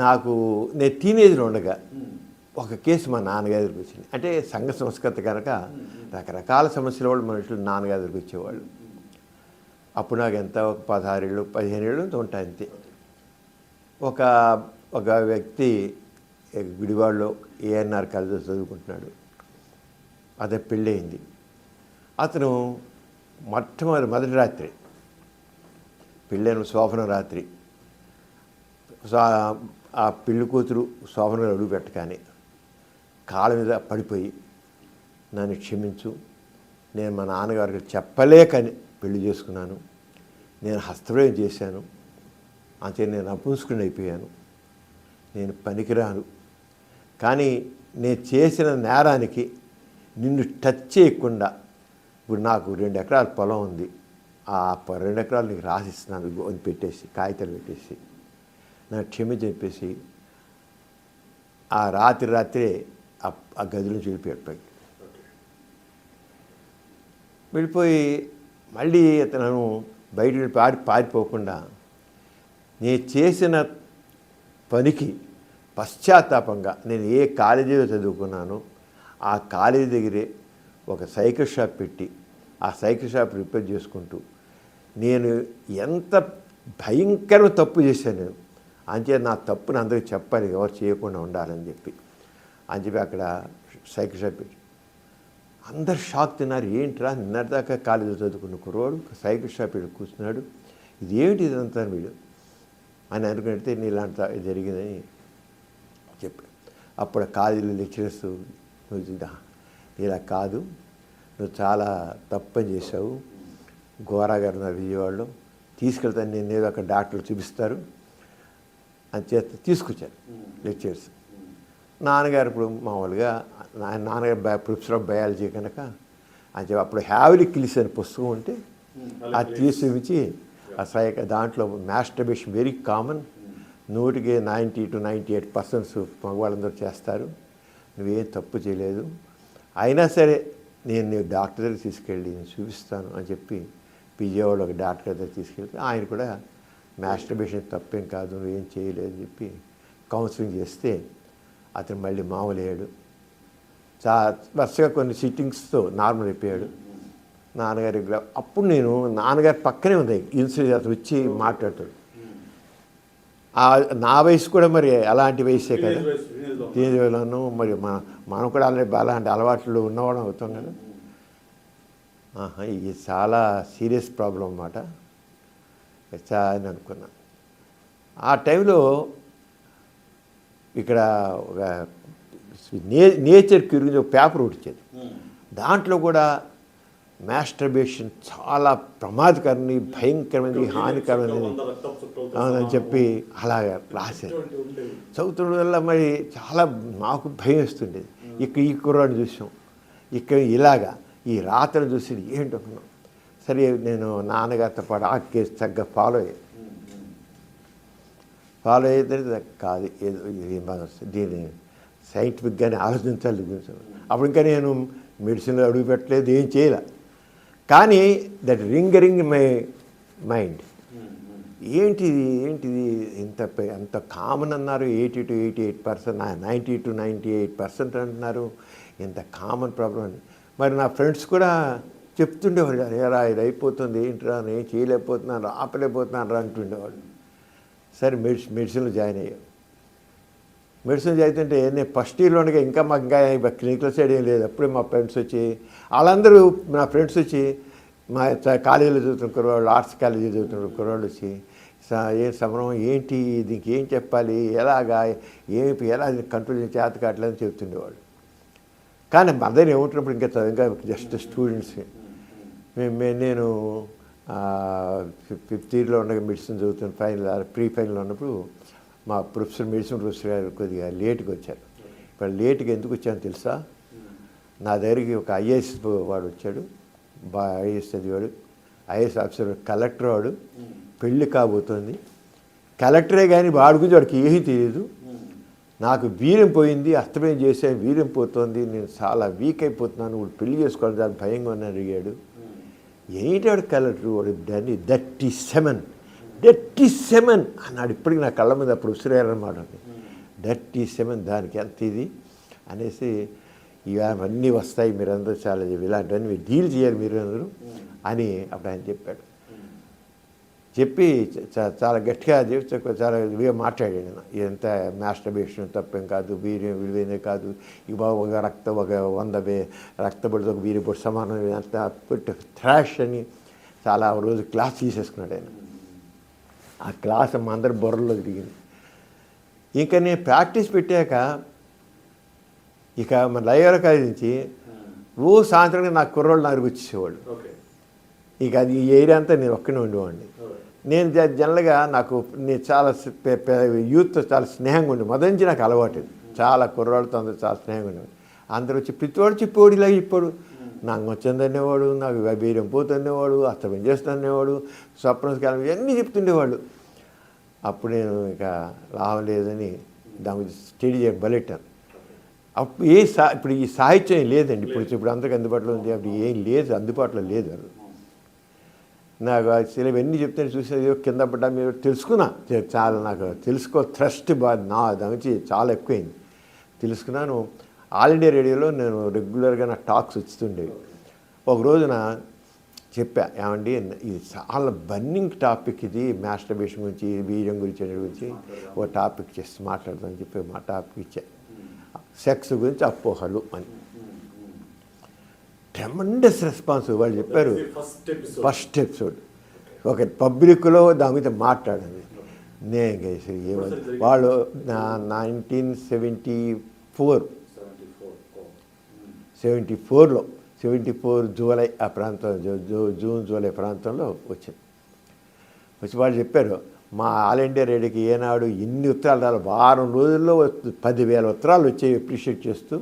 నాకు నేను టీనేజ్లో ఉండగా ఒక కేసు మా నాన్నగారి దగ్గరికి వచ్చింది. అంటే సంఘ సంస్కృతి కనుక రకరకాల సమస్యల వాళ్ళు మనుషులు నాన్నగారి దగ్గరికి వచ్చేవాళ్ళు. అప్పుడు నాకు ఎంత ఒక 16 ఏళ్ళు 15 ఏళ్ళు ఉంటాయి అంతే. ఒక ఒక వ్యక్తి గుడివాడలో ఏఎన్ఆర్ కాలేజీలో చదువుకుంటున్నాడు. అతను పెళ్ళయింది. అతను మొదటి రాత్రి పెళ్ళైన శోభన రాత్రి ఆ పెళ్లి కూతురు శోభనలో అడుగు పెట్టగానే కాళ్ళ మీద పడిపోయి నన్ను క్షమించు, నేను మా నాన్నగారికి చెప్పలేకని పెళ్లి చేసుకున్నాను, నేను హస్తప్రయోగం చేశాను, అంతే నేను అపుంసుకుని అయిపోయాను, నేను పనికిరాను, కానీ నేను చేసిన నేరానికి నిన్ను టచ్ చేయకుండా ఇప్పుడు నాకు 2 ఎకరాల పొలం ఉంది, ఆ 2 ఎకరాలు నీకు రాసిస్తున్నాను అని పెట్టేసి కాగితాలు పెట్టేసి నాకు క్షమించి చెప్పేసి ఆ రాత్రే ఆ గది నుంచి వెళ్ళిపోయి మళ్ళీ అతను బయట పారిపోకుండా నేను చేసిన పనికి పశ్చాత్తాపంగా నేను ఏ కాలేజీలో చదువుకున్నానో ఆ కాలేజీ దగ్గరే ఒక సైకిల్ షాప్ పెట్టి ఆ సైకిల్ షాప్ రిపేర్ చేసుకుంటూ నేను ఎంత భయంకరమైన తప్పు చేశాను నేను, అంతే నా తప్పుని అందరికీ చెప్పాలి, ఎవరు చేయకుండా ఉండాలని చెప్పి అక్కడ సైకిల్ షాప్ పెట్టి అందరు షాక్ తిన్నారు. ఏంట్రా నిన్నటిదాకా కాలేజీలో చదువుకున్న కుర్రోడు సైకిల్ షాప్ పెట్టి కూర్చున్నాడు, ఇది ఏమిటి ఇదంతా వీడు అని అనుకుంటే నీ ఇలాంటి జరిగిందని చెప్పి అప్పుడు కాలేజీలో లెక్చరర్స్ నువ్వు ఇలా కాదు, నువ్వు చాలా తప్పని చేశావు, గోరా గారు నా విజయవాడలో తీసుకెళ్తాను, నేను ఏదో అక్కడ డాక్టర్లు చూపిస్తారు అని చేస్తే తీసుకొచ్చాను లెక్చర్స్. నాన్నగారు ఇప్పుడు మామూలుగా నాన్నగారు ప్రొఫెసర్ ఆఫ్ బయాలజీ కనుక అని చెప్పి అప్పుడు హ్యావ్లీ కిల్స్ అనే పుస్తకం ఉంటే అది తీసుకొచ్చి ఆ దాంట్లో మాస్టర్బేషన్ వెరీ కామన్, 100కి 90 to 98% మగవాళ్ళందరూ చేస్తారు, నువ్వేం తప్పు చేయలేదు, అయినా సరే నేను డాక్టర్ దగ్గర తీసుకెళ్ళి నేను చూపిస్తాను అని చెప్పి విజయవాడలో ఒక డాక్టర్ దగ్గర తీసుకెళ్తే ఆయన కూడా మాస్టర్బేషన్ తప్పేం కాదు, నువ్వేం చేయలేదు అని చెప్పి కౌన్సిలింగ్ చేస్తే అతను మళ్ళీ మామూలు అయ్యాడు. వరుసగా కొన్ని సిట్టింగ్స్తో నార్మల్ అయిపోయాడు. నాన్నగారి అప్పుడు నేను నాన్నగారి పక్కనే ఉంది ఇన్సూరెన్స్ అతను వచ్చి మాట్లాడతాడు. నా వయసు కూడా మరి అలాంటి వయసే కదా, టీనేజ్లోనూ మరి మనం కూడా అలాంటి అలవాట్లు ఉన్నవాళ్ళం అవుతాం కదా. ఇది చాలా సీరియస్ ప్రాబ్లం అన్నమాట అని అనుకున్నాను. ఆ టైంలో ఇక్కడ ఒక నేచర్ క్యూరింగ్ ఒక పేపర్ వచ్చేది, దాంట్లో కూడా మాస్టర్బేషన్ చాలా ప్రమాదకరమైనది, భయంకరమైనది, హానికరమైనది అని చెప్పి అలాగా రాశారు. చదువుతుండడం వల్ల మరి చాలా మాకు భయం వేస్తుండేది. ఈ కుర్రాడిని చూసాం, ఇక్కడ ఇలాగా ఈ రాత్రిని చూసి ఏంటనుకున్నాం. సరే నేను నాన్నగారితో పాటు ఆ కేసు తగ్గ ఫాలో అయితే కాదు, ఏదో ఇది దీన్ని సైంటిఫిక్గానే ఆలోచించాలి. అప్పుడు ఇంకా నేను మెడిసిన్లో అడుగు పెట్టలేదు, ఏం చేయలే. కానీ దట్ రింగ్ మై మైండ్, ఏంటిది ఎంత కామన్ అన్నారు, 80 to 88%, 90 to 98% అంటున్నారు, ఇంత కామన్ ప్రాబ్లం అని. మరి నా ఫ్రెండ్స్ కూడా చెప్తుండేవాళ్ళు, అరేరా ఇది అయిపోతుంది, ఏంటిరా నేను చేయలేకపోతున్నాను, ఆపలేకపోతున్నాను రా అంటుండేవాళ్ళు. సరే మెడిసిన్లో జాయిన్ అయ్యాం. మెడిసిన్ చదువుతుంటే నేను ఫస్ట్ ఇయర్లో ఉండగా ఇంకా మాకు ఇంకా క్లినికల్ సైడ్ ఏం లేదు. అప్పుడే మా ఫ్రెండ్స్ వచ్చి వాళ్ళందరూ నా ఫ్రెండ్స్ వచ్చి మా కాలేజీలో చదువుతున్న కుర్రవాళ్ళు, ఆర్ట్స్ కాలేజీలో చదువుతున్న కుర్రవాళ్ళు వచ్చి ఏం సమరం ఏంటి, దీనికి ఏం చెప్పాలి, ఎలా కంట్రోల్ చేత కావట్లేదని చెబుతుండేవాళ్ళు. కానీ మదర్ ఏముంటున్నప్పుడు ఇంకా జస్ట్ స్టూడెంట్స్. నేను 5th ఇయర్లో ఉండగా మెడిసిన్ చదువుతున్న ప్రీ ఫైనల్ ఉన్నప్పుడు మా మెడిసిన్ ప్రొఫెసర్ గారు కొద్దిగా లేట్గా వచ్చారు. ఇప్పుడు లేట్గా ఎందుకు వచ్చానో తెలుసా, నా దగ్గరికి ఒక ఐఏఎస్ వాడు వచ్చాడు, ఐఏఎస్ చదివాడు, ఐఏఎస్ ఆఫీసర్, కలెక్టర్ వాడు, పెళ్ళి కాబోతుంది, కలెక్టరే కానీ వాడి గురించి వాడికి ఏమీ తెలియదు, నాకు వీర్యం పోయింది, అస్తమయం చేశాను, వీర్యం పోతుంది, నేను చాలా వీక్ అయిపోతున్నాను, వాడు పెళ్లి చేసుకోవాలి చాలా భయంగా అని అడిగాడు. ఏంటి వాడు కలెక్టర్, వాడు 37 డర్టీ సెమెన్ అన్నాడు. ఇప్పటికి నా కళ్ళ మీద అప్పుడు ఉసిరేరన్నమాట. డర్టీ సెమెన్ దానికి ఎంత ఇది అనేసి, ఇవన్నీ వస్తాయి, మీరందరూ చాలా ఇలాంటివన్నీ మీరు డీల్ చేయాలి మీరు అందరూ అని అప్పుడు ఆయన చెప్పాడు. చెప్పి చాలా గట్టిగా చాలా ఇదిగా మాట్లాడాడు. ఇదంతా మాస్టర్బేషన్ తప్పేం కాదు, వీర్యం విలువైనదే కాదు, ఇక ఒక 100 రక్తపడితో ఒక వీరి పొడి సమానం అంతా పెట్టి థ్రాష్ అని చాలా రోజు క్లాస్ తీసేసుకున్నాడు ఆయన. ఆ క్లాస్ మా అందరి బుర్రలో తిరిగింది. ఇంకా నేను ప్రాక్టీస్ పెట్టాక ఇక మన లయోలా కాలేజ్ నుంచి రోజు సాయంత్రం నాకు కుర్రోళ్ళు నలుగురు వచ్చేసేవాళ్ళు. ఇక అది ఈ ఏరియా అంతా నేను ఒక్కనే ఉండేవాడిని. నేను జనరల్గా నేను చాలా యూత్తో చాలా స్నేహంగా ఉండే, మొదటి నుంచి నాకు అలవాటు. చాలా కుర్రాళ్ళతో అందరూ చాలా స్నేహంగా ఉండేవాడు. అందరూ వచ్చి ప్రతివాడు చెప్పేవాడు, ఇలా ఇప్పుడు నాకు వచ్చిందనేవాడు, నాకు బీరం పోతుండేవాడు, అస్తమం చేస్తుండేవాడు, స్వప్నకాలం ఇవన్నీ చెప్తుండేవాళ్ళు. అప్పుడు నేను ఇక లాభం లేదని దాని గురించి స్టడీ చేయడం బలెట్టాను. అప్పుడు ఇప్పుడు ఈ సాహిత్యం లేదండి, ఇప్పుడు అందరికి అందుబాటులో ఉంది. అప్పుడు ఏం లేదు, అందుబాటులో లేదు. అది నాకు అసలు ఇవన్నీ చెప్తే చూసేది కింద పడ్డా మీరు తెలుసుకున్నా, చాలా నాకు థ్రస్ట్ నా దాని గురించి చాలా ఎక్కువైంది తెలుసుకున్నాను. ఆల్ ఇండియా రేడియోలో నేను రెగ్యులర్గా నా టాక్స్ వచ్చుతుండేవి. ఒక రోజున చెప్పా, ఏమండి ఇది చాలా బర్నింగ్ టాపిక్, ఇది మాస్టర్బేషన్ గురించి, వీర్యం గురించి ఓ టాపిక్ చేసి మాట్లాడదామని చెప్పి మా టాపిక్ ఇచ్చా, సెక్స్ గురించి అపోహలు అని. Tremendous response. వాళ్ళు చెప్పారు ఫస్ట్ ఎపిసోడ్ ఒక పబ్లిక్లో దాని మీద మాట్లాడాలి. నేను ఏమని వాళ్ళు 1974లో 74 జూలై ఆ ప్రాంతం, జూన్ జూలై ప్రాంతంలో వచ్చింది. వచ్చి వాళ్ళు చెప్పారు, మా ఆల్ ఇండియా రేడియోకి ఏనాడు ఇన్ని ఉత్తరాలు రాలి, వారం రోజుల్లో 10,000 ఉత్తరాలు వచ్చాయి అప్రిషియేట్ చేస్తూ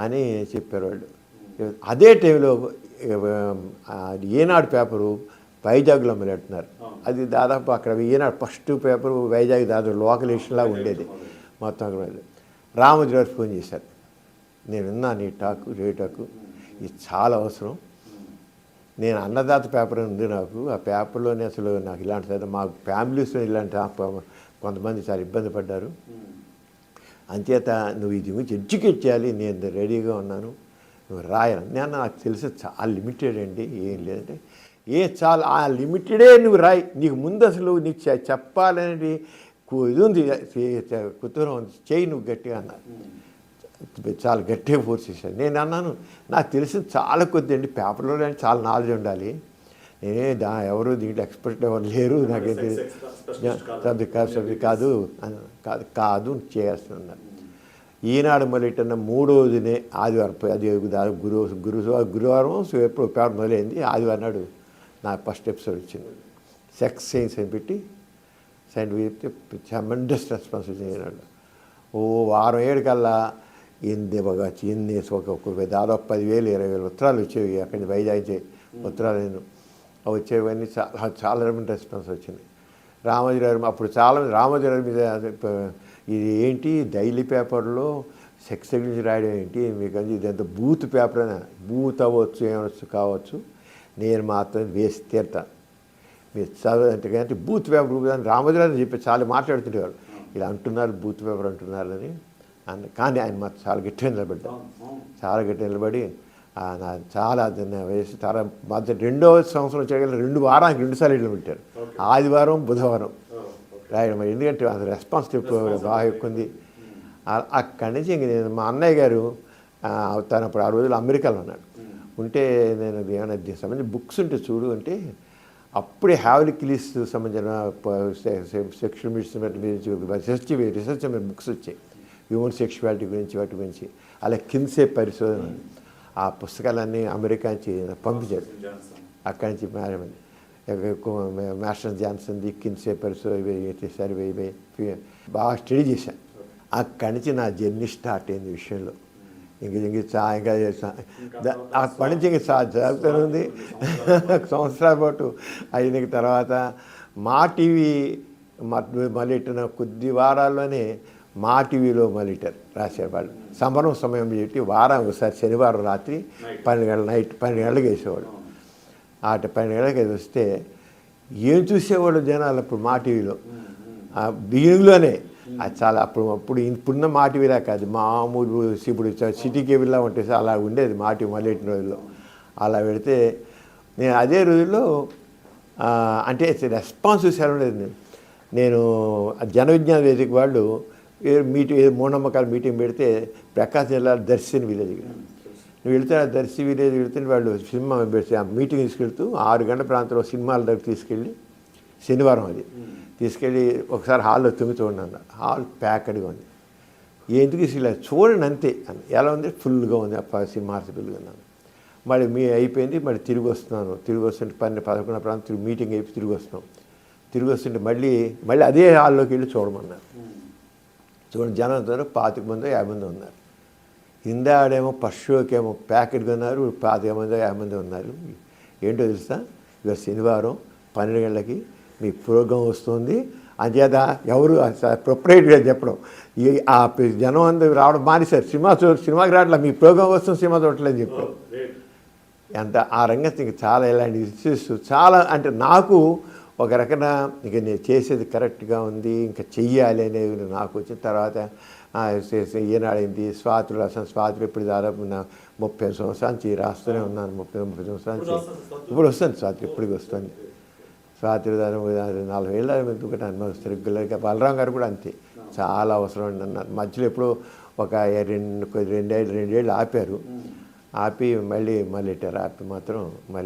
అని చెప్పారు వాళ్ళు. అదే టైంలో ఏనాడు పేపరు వైజాగ్లో మొదలెడుతున్నారు. అది దాదాపు అక్కడ ఏనాడు ఫస్ట్ పేపరు వైజాగ్ దాదాపు లోకల్ ఎడిషన్లా ఉండేది మొత్తం. రామోజీ గారు ఫోన్ చేశారు, నేను విన్నాను ఈ రేటాకు, ఇది చాలా అవసరం. నేను అన్నదాత పేపర్ ఉంది నాకు, ఆ పేపర్లోనే అసలు నాకు ఇలాంటి మా ఫ్యామిలీస్లో ఇలాంటి కొంతమంది చాలా ఇబ్బంది పడ్డారు, అంచేత నువ్వు ఇది గురించి ఎడ్యుకేట్ చేయాలి, నేను రెడీగా ఉన్నాను, నువ్వు రాయాలి. నాకు తెలిసి చాలా లిమిటెడ్ అండి, ఏం లేదంటే చాలా ఆ లిమిటెడే నువ్వు రాయి, నీకు ముందు అసలు నీకు చెప్పాలనేది ఇది ఉంది, కుతూహలం ఉంది, చేయి నువ్వు గట్టిగా అన్నారు. చాలా గట్టిగా ఫోర్స్ చేశాను. నేను అన్నాను, నాకు తెలిసింది చాలా కొద్ది అండి, పేపర్లో చాలా నాలెడ్జ్ ఉండాలి, నేనే ఎవరు దీంట్లో ఎక్స్పర్ట్ ఎవరు లేరు, నాకైతే కాదు కాదు చేస్తున్నారు. ఈనాడు మొదలెట్టిన 3వ రోజునే ఆదివారం, అది గురువారం ఎప్పుడు పేపర్ మొదలైంది, ఆదివారం నాడు నాకు ఫస్ట్ ఎపిసోడ్ వచ్చింది. సెక్స్ సైన్స్ అని పెట్టి చెప్తే ట్రెమెండస్ రెస్పాన్స్ వచ్చింది. ఈనాడు వారం 7 కల్లా ఎన్ని దాదాపు 10,000 20,000 ఉత్తరాలు వచ్చేవి అక్కడి నుంచి వైజాగ్ ఉత్తరాలు వచ్చేవన్నీ చాలా రెస్పాన్స్ వచ్చింది. రామోజీ గారు అప్పుడు చాలామంది రామోజీ గారి మీద ఇది ఏంటి డైలీ పేపర్లో సెక్స్ గురించి రాయడం ఏంటి మీకు, ఇదంతా బూత్ పేపర్ అని, బూత్ అవ్వచ్చు ఏమవచ్చు కావచ్చు, నేను మాత్రం వేసి తీరుతాను, మీరు చదవంటే బూత్ పేపర్ అని రామోజీ గారు చెప్పి చాలా మాట్లాడుతుండేవారు, ఇలా అంటున్నారు బూత్ పేపర్ అంటున్నారని. కానీ ఆయన మాత్రం చాలా గట్టిగా నిలబడి చాలా వేసి చాలా మధ్య 2వ సంవత్సరం చేయగల 2 వారానికి 2 సార్లు పెట్టారు, ఆదివారం బుధవారం రాయడం. ఎందుకంటే అది రెస్పాన్స్ బాగా ఎక్కువ ఉంది. అక్కడి నుంచి ఇంక నేను మా అన్నయ్య గారు తను అప్పుడు ఆ రోజులు అమెరికాలో ఉన్నాడు, ఉంటే నేను ఏమైనా దీనికి సంబంధించి బుక్స్ ఉంటే చూడు అంటే అప్పుడే హ్యావ్లిక్లీస్ సంబంధించిన సెక్షువల్ రీసెర్చ్ బుక్స్ వచ్చాయి, హ్యూమన్ సెక్షువాలిటీ గురించి వాటి గురించి. అలా కిన్సే పరిశోధన, ఆ పుస్తకాలన్నీ అమెరికా నుంచి పంపించారు. అక్కడి నుంచి మాస్టర్ జాన్సన్ది కిన్సే పరిశోధన బాగా స్టడీ చేశాను. అక్కడి నుంచి నా జర్నీ స్టార్ట్ అయింది విషయంలో. ఇంకా అప్పటి నుంచి ఇంక జరుగుతూనే ఉంది. సంవత్సరాల పాటు అయిన తర్వాత మా టీవీ మొదలెట్టిన కొద్ది వారాల్లోనే మా టీవీలో మొదలెట్టారు రాశారు వాళ్ళు. సంబరం సమయం పెట్టి వారం ఒకసారి శనివారం రాత్రి 12 గంటల నైట్ 12 గంటలకు వేసేవాడు. 12 గంటలకు వస్తే ఏం చూసేవాళ్ళు జనాలు అప్పుడు మా టీవీలో బిగినింగ్లోనే. అది చాలా అప్పుడు ఇప్పుడున్న మా టీవీలా కాదు, మామూలు ఇప్పుడు సిటీ కేబుల్లా ఉంటుంది, అలా ఉండేది మా టీవీ మొదలెట్టిన రోజుల్లో. అలా పెడితే నేను అదే రోజుల్లో అంటే రెస్పాన్స్ చూసాను లేదు. నేను జన విజ్ఞాన వేదిక వాళ్ళు మూఢనమ్మకాల మీటింగ్ పెడితే ప్రకాశం జిల్లా దర్శి విలేజ్, నువ్వు వెళ్తే ఆ దర్శి విలేజ్ వెళ్తే వాళ్ళు సినిమా పెడితే ఆ మీటింగ్ తీసుకెళ్తూ 6 గంటల ప్రాంతంలో సినిమాల దగ్గర తీసుకెళ్ళి, శనివారం అది తీసుకెళ్ళి ఒకసారి హాల్లో తొంగి ఉన్నాను. హాల్ ప్యాక్డ్గా ఉంది. ఎందుకు ఇలా చూడండి అంతే ఎలా ఉంది, ఫుల్గా ఉంది. సినిమా ఫుల్గా ఉన్నాను. మళ్ళీ అయిపోయింది, మళ్ళీ తిరిగి వస్తున్నాను. తిరిగి వస్తుంటే 11 ప్రాంతం మీటింగ్ అయిపోయి తిరిగి వస్తున్నాం. తిరిగి వస్తుంటే మళ్ళీ అదే హాల్లోకి వెళ్ళి చూడమన్నారు. చూడండి జనం అందరూ 25 మందో 50 మంది ఉన్నారు. ఇందాడేమో ఫస్ట్ షోకేమో ప్యాకెట్గా ఉన్నారు, 25 మందో 50 మంది ఉన్నారు. ఏంటో తెలుసా, ఇక శనివారం 12 గంటలకి మీ ప్రోగ్రాం వస్తుంది, అంచేత ఎవరు ప్రొపరేటర్గా చెప్పడం, ఆ జనం అందరూ రావడం మానేశారు. సినిమాకి రావట్లే, మీ ప్రోగ్రాం వస్తుంది, సినిమా చూడట్లేదని చెప్పారు. ఎంత ఆ రంగం ఇంకా చాలా ఇలాంటి ఇష్యూస్ చాలా, అంటే నాకు ఒక రకంగా ఇక నేను చేసేది కరెక్ట్గా ఉంది, ఇంకా చెయ్యాలి అనేది నాకు వచ్చిన తర్వాత ఏనాడైంది స్వాతులు రాసాను. స్వాతులు ఇప్పుడు దాదాపు 30 సంవత్సరాల నుంచి రాస్తూనే ఉన్నాను. 30 సంవత్సరాల నుంచి ఇప్పుడు వస్తుంది స్వాతులు, ఇప్పటికి వస్తుంది స్వాతులు. దాదాపు 40 ఏళ్ళ ఎందుకంటే అనుభవిస్తారు రెగ్యులర్గా. బలరాం గారు కూడా అంతే, చాలా అవసరం అండి అన్నారు. మధ్యలో ఎప్పుడో ఒక 2 ఏళ్ళు ఆపారు. ఆపి మళ్ళీ ఎట్టారు, ఆపి మాత్రం మళ్ళీ